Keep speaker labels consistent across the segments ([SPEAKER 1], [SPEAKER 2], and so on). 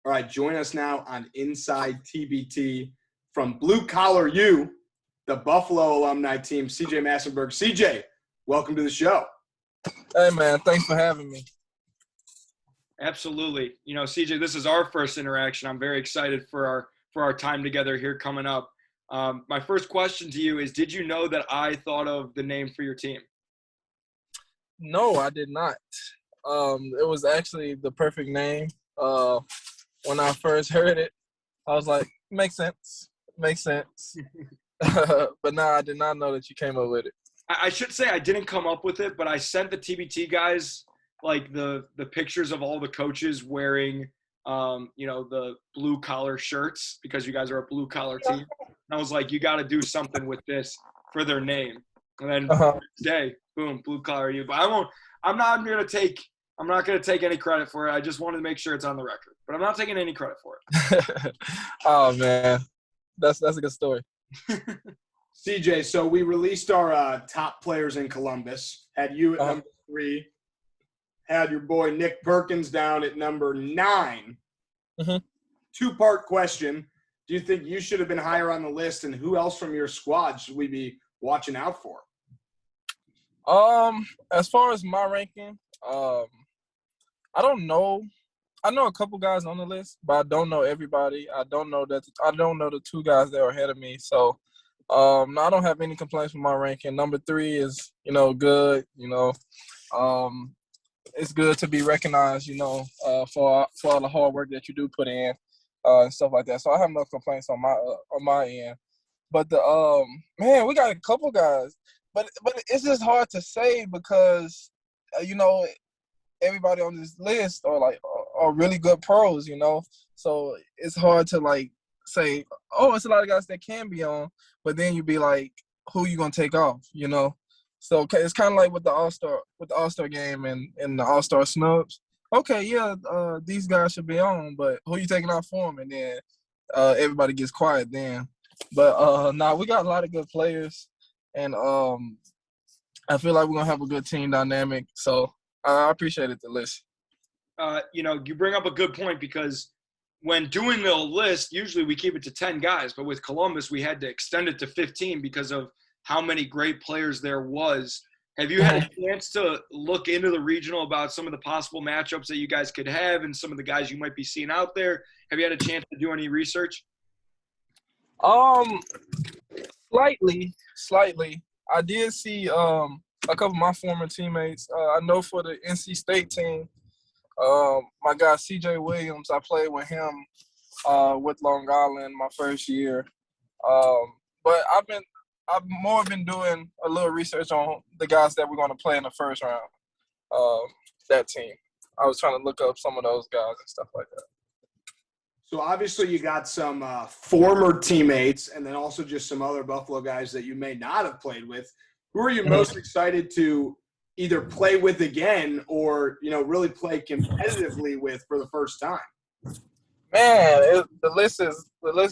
[SPEAKER 1] All right, join us now on Inside TBT from Blue Collar U, the Buffalo alumni team, CJ Massinburg. CJ, welcome to the show.
[SPEAKER 2] Hey, man, thanks for having me.
[SPEAKER 3] Absolutely. You know, CJ, this is our first interaction. I'm very excited for our time together here coming up. My first question to you is, did you know that I thought of the name for your team?
[SPEAKER 2] No, I did not. It was actually the perfect name. When I first heard it, I was like, makes sense. But no, I did not know that you came up with it.
[SPEAKER 3] I should say I didn't come up with it, but I sent the TBT guys like the pictures of all the coaches wearing the blue collar shirts, because you guys are a blue collar team. And I was like, you got to do something with this for their name. And then today, boom, blue collar U. But I'm not going to take any credit for it. I just wanted to make sure it's on the record. But I'm not taking any credit for it.
[SPEAKER 2] Oh man, that's a good story.
[SPEAKER 1] CJ, so we released our top players in Columbus. Had you at number 3. Had your boy Nick Perkins down at number 9.
[SPEAKER 2] Mm-hmm.
[SPEAKER 1] Two-part question. Do you think you should have been higher on the list, and who else from your squad should we be watching out for?
[SPEAKER 2] As far as my ranking, I don't know. I know a couple guys on the list, but I don't know everybody. I don't know the 2 guys that are ahead of me. So, no, I don't have any complaints with my ranking. Number 3 is, good. It's good to be recognized, for all the hard work that you do put in, and stuff like that. So I have no complaints on my end. But we got a couple guys, but it's just hard to say because, everybody on this list are really good pros, So it's hard to say, it's a lot of guys that can be on, but then you be like, who you gonna take off, So it's kind of like with the All-Star game and the All-Star snubs. Okay, yeah, these guys should be on, but who you taking off for them? And then everybody gets quiet then. But we got a lot of good players, and I feel like we're gonna have a good team dynamic. So I appreciated the list.
[SPEAKER 3] You bring up a good point, because when doing the list, usually we keep it to 10 guys, but with Columbus, we had to extend it to 15 because of how many great players there was. Have you had a chance to look into the regional about some of the possible matchups that you guys could have and some of the guys you might be seeing out there? Have you had a chance to do any research?
[SPEAKER 2] Slightly. I did see a couple of my former teammates. I know for the NC State team, my guy CJ Williams, I played with him with Long Island my first year. But I've more been doing a little research on the guys that we're going to play in the first round, that team. I was trying to look up some of those guys and stuff like that.
[SPEAKER 1] So obviously you got some former teammates and then also just some other Buffalo guys that you may not have played with. Who are you most excited to either play with again or, really play competitively with for the first time?
[SPEAKER 2] Man, the list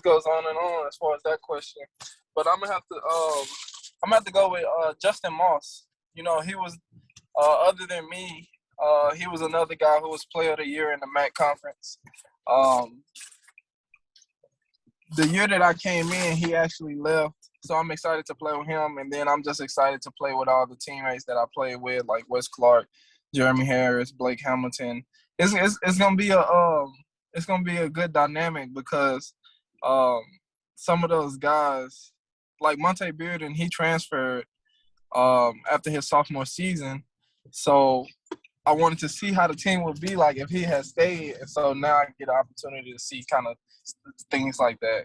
[SPEAKER 2] goes on and on as far as that question. But I'm gonna have to go with Justin Moss. He was other than me, he was another guy who was Player of the Year in the MAC conference. The year that I came in, he actually left, so I'm excited to play with him. And then I'm just excited to play with all the teammates that I played with, like Wes Clark, Jeremy Harris, Blake Hamilton. It's gonna be a good dynamic because some of those guys, like Monte Bearden, he transferred after his sophomore season. So I wanted to see how the team would be like if he had stayed. And so now I get an opportunity to see kind of things like that.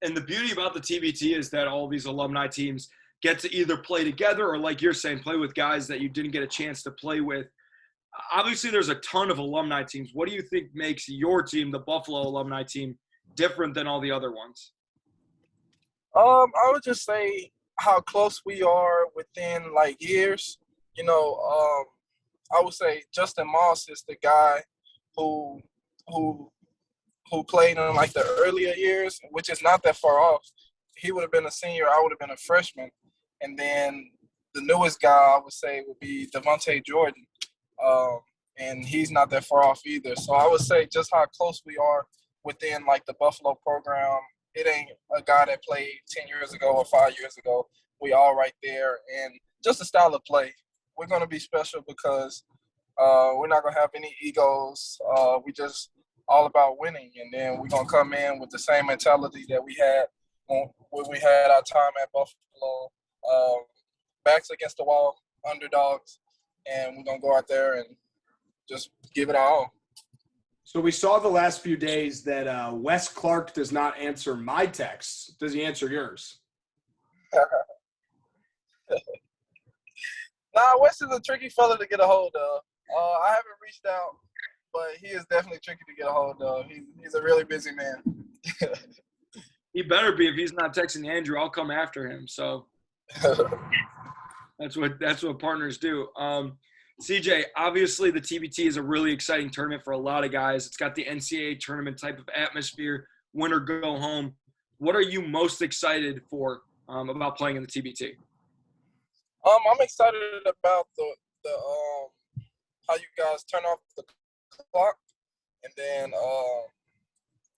[SPEAKER 3] And the beauty about the TBT is that all these alumni teams get to either play together or, like you're saying, play with guys that you didn't get a chance to play with. Obviously, there's a ton of alumni teams. What do you think makes your team, the Buffalo alumni team, different than all the other ones?
[SPEAKER 2] I would just say how close we are within years. I would say Justin Moss is the guy who played in the earlier years, which is not that far off. He would have been a senior, I would have been a freshman. And then the newest guy I would say would be Devontae Jordan. and he's not that far off either. So I would say just how close we are within like the Buffalo program. It ain't a guy that played 10 years ago or 5 years ago. We all right there, and just the style of play. We're gonna be special because we're not gonna have any egos. We just all about winning, and then we're gonna come in with the same mentality that we had when we had our time at Buffalo. Backs against the wall, underdogs, and we're gonna go out there and just give it our all.
[SPEAKER 1] So we saw the last few days that Wes Clark does not answer my texts. Does he answer yours?
[SPEAKER 2] Nah, Wes is a tricky fella to get a hold of. I haven't reached out, but he is definitely tricky to get a hold of. He's a really busy man.
[SPEAKER 3] He better be. If he's not texting Andrew, I'll come after him. So that's what partners do. CJ, obviously the TBT is a really exciting tournament for a lot of guys. It's got the NCAA tournament type of atmosphere, win or go home. What are you most excited for about playing in the TBT?
[SPEAKER 2] I'm excited about the how you guys turn off the clock, and then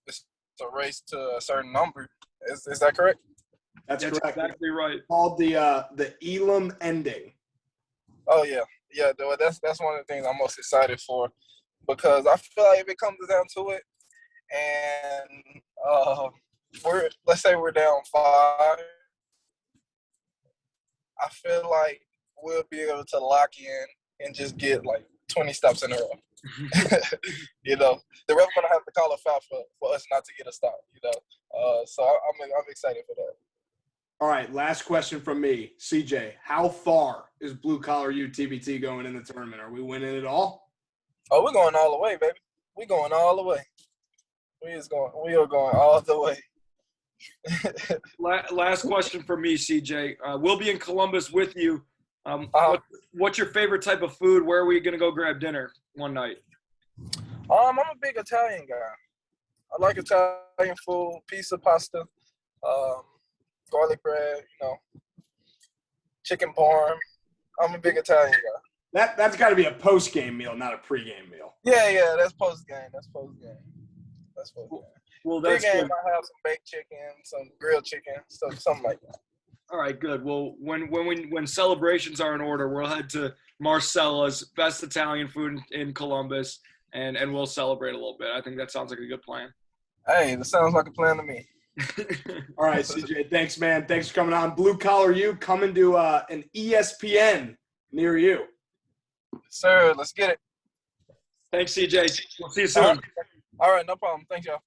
[SPEAKER 2] it's a race to a certain number. Is that correct?
[SPEAKER 1] That's correct.
[SPEAKER 3] Exactly right.
[SPEAKER 1] It's called the Elam ending.
[SPEAKER 2] Oh yeah. Yeah, that's one of the things I'm most excited for, because I feel like if it comes down to it, and let's say we're down 5, I feel like we'll be able to lock in and just get like 20 stops in a row. You know, the ref gonna have to call a foul for us not to get a stop. You know, so I'm excited for that.
[SPEAKER 1] All right, last question from me. CJ, how far is Blue Collar U TBT going in the tournament? Are we winning it all?
[SPEAKER 2] Oh, we're going all the way, baby. We're going all the way. We are going all the way.
[SPEAKER 3] Last question for me, CJ. We'll be in Columbus with you. What's your favorite type of food? Where are we going to go grab dinner one night?
[SPEAKER 2] I'm a big Italian guy. I like Italian food, pizza, pasta, garlic bread, chicken parm. I'm a big Italian guy.
[SPEAKER 1] That's got to be a post-game meal, not a pre-game meal.
[SPEAKER 2] Yeah, that's post-game.
[SPEAKER 3] Well, that's
[SPEAKER 2] pre-game,
[SPEAKER 3] good.
[SPEAKER 2] I have some baked chicken, some grilled chicken, something like that.
[SPEAKER 3] All right, good. Well, when celebrations are in order, we'll head to Marcella's, best Italian food in Columbus, and we'll celebrate a little bit. I think that sounds like a good plan.
[SPEAKER 2] Hey, that sounds like a plan to me.
[SPEAKER 1] All right, CJ, thanks, man. Thanks for coming on. Blue Collar U coming to an ESPN near you.
[SPEAKER 2] Sir, let's get it.
[SPEAKER 3] Thanks, CJ. We'll see you soon.
[SPEAKER 2] All right, no problem. Thanks, y'all.